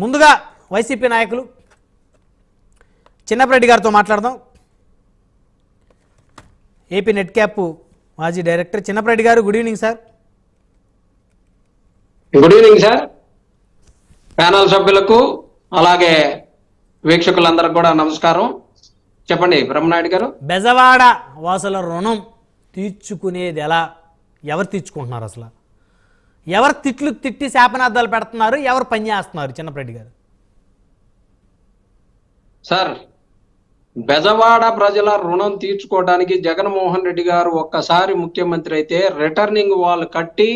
ముందుగా వైసీపీ నాయకులు చిన్నపరెడ్డి గారితో మాట్లాడదాం. ఏపీ నెట్ క్యాప్ మాజీ డైరెక్టర్ చిన్నపరెడ్డి గారు, good evening sir. Good evening sir. Panel సభ్యులకు అలాగే వీక్షకులందరికీ కూడా నమస్కారం. చెప్పండి బ్రహ్మనాయుడు గారు. బెజవాడ వాసుల రుణం తీర్చుకునేది ఎలా? ఎవరు తీర్చుకుంటున్నారు? అసలు ఎవరు తిట్లు తిట్టి శాపనార్థాలు పెడుతున్నారు? ఎవరు పని చేస్తున్నారు? చిన్నపరెడ్డి గారు సార్, బెజవాడ ప్రజల రుణం తీర్చుకోవడానికి జగన్మోహన్ రెడ్డి గారు ఒక్కసారి ముఖ్యమంత్రి అయితే రిటర్నింగ్ వాళ్ళు కట్టి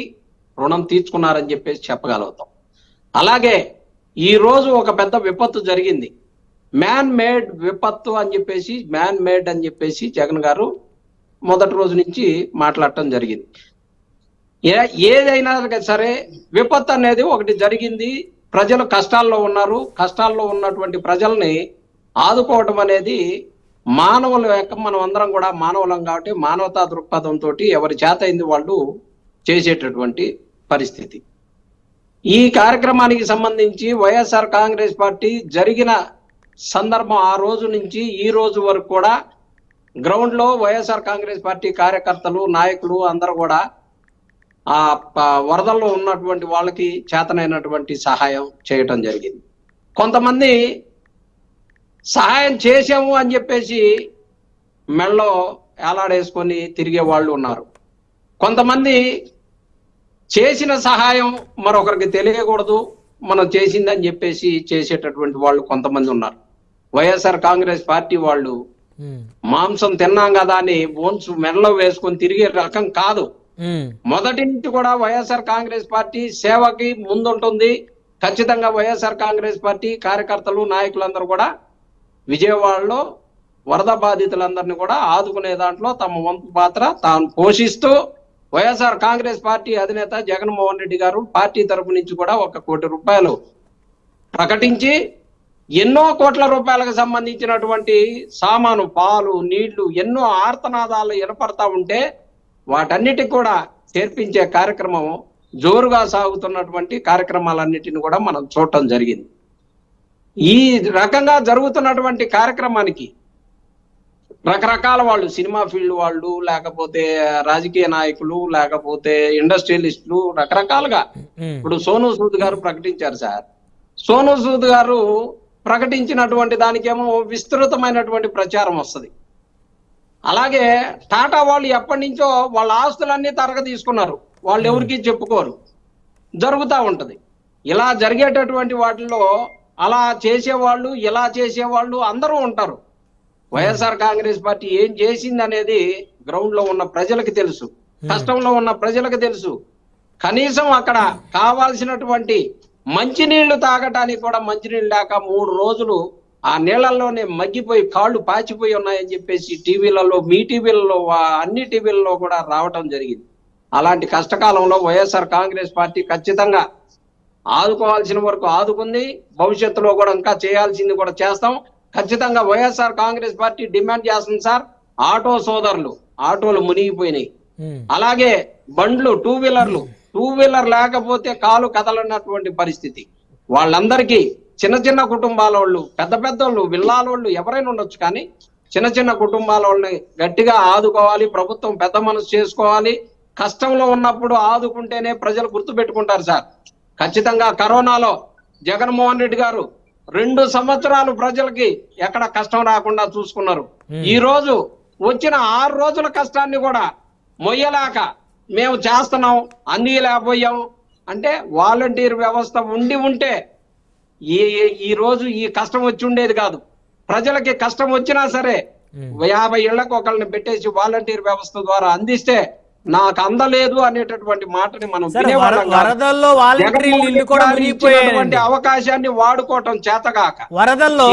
రుణం తీర్చుకున్నారని చెప్పేసి చెప్పగలుగుతాం. అలాగే ఈ రోజు ఒక పెద్ద విపత్తు జరిగింది. మ్యాన్ మేడ్ విపత్తు అని చెప్పేసి జగన్ గారు మొదటి రోజు నుంచి మాట్లాడటం జరిగింది. ఏదైనా సరే విపత్తు అనేది ఒకటి జరిగింది. ప్రజలు కష్టాల్లో ఉన్నారు. కష్టాల్లో ఉన్నటువంటి ప్రజల్ని ఆదుకోవడం అనేది మానవుల యొక్క, మనం అందరం కూడా మానవులం కాబట్టి మానవతా దృక్పథంతో ఎవరి చేత అయింది వాళ్ళు చేసేటటువంటి పరిస్థితి. ఈ కార్యక్రమానికి సంబంధించి వైఎస్ఆర్ కాంగ్రెస్ పార్టీ జరిగిన సందర్భం ఆ రోజు నుంచి ఈ రోజు వరకు కూడా గ్రౌండ్ లో వైఎస్ఆర్ కాంగ్రెస్ పార్టీ కార్యకర్తలు, నాయకులు అందరూ కూడా ఆ వరదల్లో ఉన్నటువంటి వాళ్ళకి చేతనైనటువంటి సహాయం చేయటం జరిగింది. కొంతమంది సహాయం చేసాము అని చెప్పేసి మెళ్ళో ఏలాడేసుకొని తిరిగే వాళ్ళు ఉన్నారు. కొంతమంది చేసిన సహాయం మరొకరికి తెలియకూడదు, మనం చేసిందని చెప్పేసి చేసేటటువంటి వాళ్ళు కొంతమంది ఉన్నారు. వైఎస్ఆర్ కాంగ్రెస్ పార్టీ వాళ్ళు మాంసం తిన్నాం కదా అని బోన్స్ మెడలో వేసుకొని తిరిగే రకం కాదు. మొదటి నుంచి కూడా వైఎస్ఆర్ కాంగ్రెస్ పార్టీ సేవకి ముందుంటుంది. ఖచ్చితంగా వైఎస్ఆర్ కాంగ్రెస్ పార్టీ కార్యకర్తలు, నాయకులందరూ కూడా విజయవాడలో వరద బాధితులందరినీ కూడా ఆదుకునే దాంట్లో తమ వంతు పాత్ర తాను పోషిస్తూ వైఎస్ఆర్ కాంగ్రెస్ పార్టీ అధినేత జగన్మోహన్ రెడ్డి గారు పార్టీ తరపు నుంచి కూడా 1 కోటి రూపాయలు ప్రకటించి ఎన్నో కోట్ల రూపాయలకు సంబంధించినటువంటి సామాను, పాలు, నీళ్లు, ఎన్నో ఆర్తనాదాలు వినపడతా ఉంటే వాటన్నిటికి కూడా చేర్పించే కార్యక్రమం జోరుగా సాగుతున్నటువంటి కార్యక్రమాలన్నిటిని కూడా మనం చూడటం జరిగింది. ఈ రకంగా జరుగుతున్నటువంటి కార్యక్రమానికి రకరకాల వాళ్ళు, సినిమా ఫీల్డ్ వాళ్ళు, లేకపోతే రాజకీయ నాయకులు, లేకపోతే ఇండస్ట్రియలిస్టులు రకరకాలుగా, ఇప్పుడు సోనూ సూద్ గారు ప్రకటించారు సార్. సోనూ సూద్ గారు ప్రకటించినటువంటి దానికేమో విస్తృతమైనటువంటి ప్రచారం వస్తుంది. అలాగే టాటా వాళ్ళు ఎప్పటి నుంచో వాళ్ళ ఆస్తులన్నీ తరగ తీసుకున్నారు, వాళ్ళు ఎవరికి చెప్పుకోరు, జరుగుతూ ఉంటది. ఇలా జరిగేటటువంటి వాటిల్లో అలా చేసేవాళ్ళు, ఇలా చేసేవాళ్ళు అందరూ ఉంటారు. వైఎస్ఆర్ కాంగ్రెస్ పార్టీ ఏం చేసింది అనేది గ్రౌండ్ లో ఉన్న ప్రజలకు తెలుసు, కష్టంలో ఉన్న ప్రజలకు తెలుసు. కనీసం అక్కడ కావాల్సినటువంటి మంచినీళ్లు తాగటానికి కూడా మంచినీళ్ళు లేక 3 రోజులు ఆ నీళ్లలోనే మగ్గిపోయి కాళ్ళు పాచిపోయి ఉన్నాయని చెప్పేసి టీవీలలో, మీ టీవీలలో, అన్ని టీవీలలో కూడా రావటం జరిగింది. అలాంటి కష్టకాలంలో వైఎస్ఆర్ కాంగ్రెస్ పార్టీ ఖచ్చితంగా ఆదుకోవాల్సిన వరకు ఆదుకుంది. భవిష్యత్తులో కూడా ఇంకా చేయాల్సింది కూడా చేస్తాం. ఖచ్చితంగా వైఎస్ఆర్ కాంగ్రెస్ పార్టీ డిమాండ్ చేస్తుంది సార్. ఆటో సోదరులు, ఆటోలు మునిగిపోయినాయి. అలాగే బండ్లు, టూ వీలర్ లేకపోతే కాలు కదలన్నటువంటి పరిస్థితి. వాళ్ళందరికీ చిన్న చిన్న కుటుంబాల వాళ్ళు, పెద్ద వాళ్ళు, విల్లాలోళ్ళు ఎవరైనా ఉండొచ్చు, కానీ చిన్న చిన్న కుటుంబాల వాళ్ళని గట్టిగా ఆదుకోవాలి. ప్రభుత్వం పెద్ద మనసు చేసుకోవాలి. కష్టంలో ఉన్నప్పుడు ఆదుకుంటేనే ప్రజలు గుర్తుపెట్టుకుంటారు సార్. ఖచ్చితంగా కరోనాలో జగన్మోహన్ రెడ్డి గారు 2 సంవత్సరాలు ప్రజలకి ఎక్కడ కష్టం రాకుండా చూసుకున్నారు. ఈ రోజు వచ్చిన 6 రోజుల కష్టాన్ని కూడా మొయ్యలేక మేము చేస్తున్నాం, అన్నీ లేకపోయాం అంటే వాలంటీర్ వ్యవస్థ ఉంటే ఈ రోజు ఈ కష్టం వచ్చి ఉండేది కాదు. ప్రజలకి కష్టం వచ్చినా సరే 50 ఇళ్లకు ఒకళ్ళని పెట్టేసి వాలంటీర్ వ్యవస్థ ద్వారా అందిస్తే నాకు అందలేదు అనేటటువంటి మాటని మనం వరదల్లో అవకాశాన్ని వాడుకోవటం చేతగాక వరదల్లో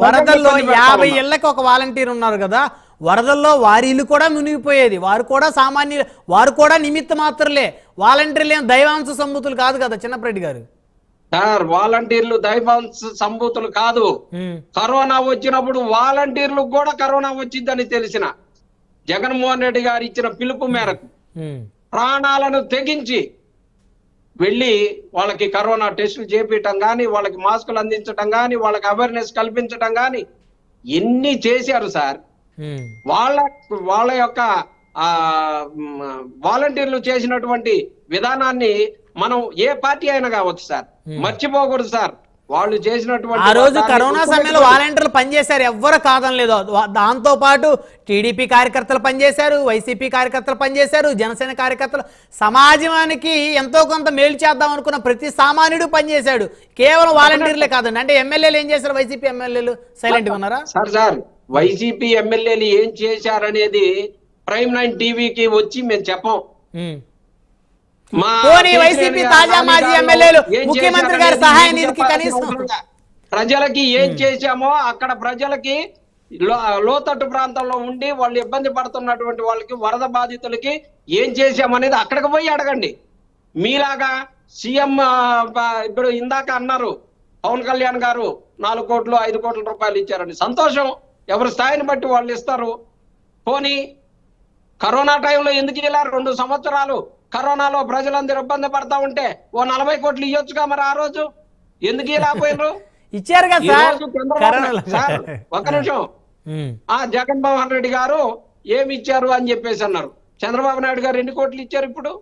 50 ఇళ్లకు ఒక వాలంటీర్ ఉన్నారు కదా, వరదల్లో వారి ఇల్లు కూడా మునిగిపోయేది. వారు కూడా సామాన్యులు, వారు కూడా నిమిత్త మాత్రలే. వాలంటీర్లు ఏం దైవాంశ సంభూతులు కాదు కదా చిన్నపరెడ్డి గారు. సార్, వాలంటీర్లు దైవాంశ సంభూతులు కాదు. కరోనా వచ్చినప్పుడు వాలంటీర్లు కూడా కరోనా వచ్చిందని తెలిసిన జగన్మోహన్ రెడ్డి గారు ఇచ్చిన పిలుపు మేరకు ప్రాణాలను తెగించి వెళ్ళి వాళ్ళకి కరోనా టెస్టులు చేపించడం కానీ, వాళ్ళకి మాస్కులు అందించడం కానీ, వాళ్ళకి అవేర్నెస్ కల్పించడం కానీ ఎన్ని చేశారు సార్. వాళ్ళ యొక్క వాలంటీర్లు చేసినటువంటి విధానాన్ని మనం ఏ పార్టీ అయినా కావచ్చు సార్, మర్చిపోకూడదు సార్. వాళ్ళు చేసినటువంటి ఆ రోజు కరోనా సమయంలో వాలంటీర్లు పనిచేశారు, ఎవ్వరు కాదని లేదు. దాంతో పాటు టీడీపీ కార్యకర్తలు పనిచేశారు, వైసీపీ కార్యకర్తలు పనిచేశారు, జనసేన కార్యకర్తలు, సమాజానికి ఎంతో కొంత మేలు చేద్దాం అనుకున్న ప్రతి సామాన్యుడు పనిచేశాడు. కేవలం వాలంటీర్లే కాదండి. అంటే ఎమ్మెల్యేలు ఏం చేశారు? వైసీపీ ఎమ్మెల్యేలు సైలెంట్ గా ఉన్నారా? సార్ వైసీపీ ఎమ్మెల్యేలు ఏం చేశారనేది ప్రైమ్ 9 టీవీకి వచ్చి మేము చెప్పం. వైసీపీ తాజా మాజీ ఎమ్మెల్యేలు ముఖ్యమంత్రి గారి సహాయ నిధికి కనీసం ప్రజలకి ఏం చేశామో అక్కడ ప్రజలకి లోతట్టు ప్రాంతంలో ఉండి వాళ్ళు ఇబ్బంది పడుతున్నటువంటి వాళ్ళకి, వరద బాధితులకి ఏం చేశామనేది అక్కడికి పోయి అడగండి. మీలాగా సీఎం ఇప్పుడు ఇందాక అన్నారు పవన్ కళ్యాణ్ గారు 4 కోట్లు 5 కోట్ల రూపాయలు ఇచ్చారని. సంతోషం, ఎవరి స్థాయిని బట్టి వాళ్ళు ఇస్తారు. పోనీ కరోనా టైంలో ఎందుకు ఇలా 2 సంవత్సరాలు కరోనాలో ప్రజలందరూ ఇబ్బంది పడతా ఉంటే 40 కోట్లు ఇవ్వచ్చుగా మరి ఆ రోజు ఎందుకు ఇలా పోయినరు? ఇచ్చారు కదా సార్. ఒక్క నిమిషం, జగన్మోహన్ రెడ్డి గారు ఏమి ఇచ్చారు అని చెప్పేసి అన్నారు. చంద్రబాబు నాయుడు గారు ఎన్ని కోట్లు ఇచ్చారు ఇప్పుడు?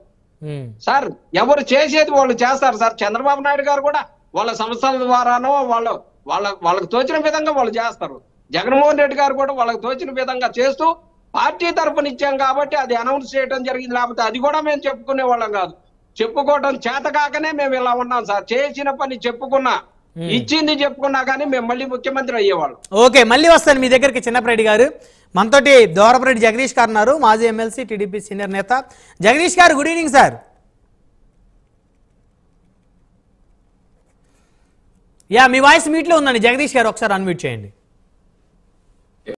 సార్ ఎవరు చేసేది వాళ్ళు చేస్తారు సార్. చంద్రబాబు నాయుడు గారు కూడా వాళ్ళ సంస్థల ద్వారానో వాళ్ళకు తోచిన విధంగా వాళ్ళు చేస్తారు. జగన్మోహన్ రెడ్డి గారు కూడా వాళ్ళకి తోచిన విధంగా చేస్తూ పార్టీ తరఫున ఇచ్చాం కాబట్టి అది అనౌన్స్ చేయడం జరిగింది. లేకపోతే అది కూడా మేము చెప్పుకునే వాళ్ళం కాదు. చెప్పుకోవడం చేత కాకనే మేము ఇలా ఉన్నాం సార్. చేసిన పని చెప్పుకున్నా, ఇచ్చింది చెప్పుకున్నా కానీ మేము మళ్ళీ ముఖ్యమంత్రి అయ్యేవాళ్ళం. ఓకే, మళ్ళీ వస్తాను మీ దగ్గరికి చిన్నప్పరెడ్డి గారు. మనతోటి దోరపరెడ్డి జగదీష్ గారు ఉన్నారు, మాజీ ఎమ్మెల్సీ, టీడీపీ సీనియర్ నేత. జగదీష్ గారు, గుడ్ ఈవినింగ్ సార్. మీ వాయిస్ మీట్లో ఉందండి జగదీష్ గారు, ఒకసారి అన్మ్యూట్ చేయండి.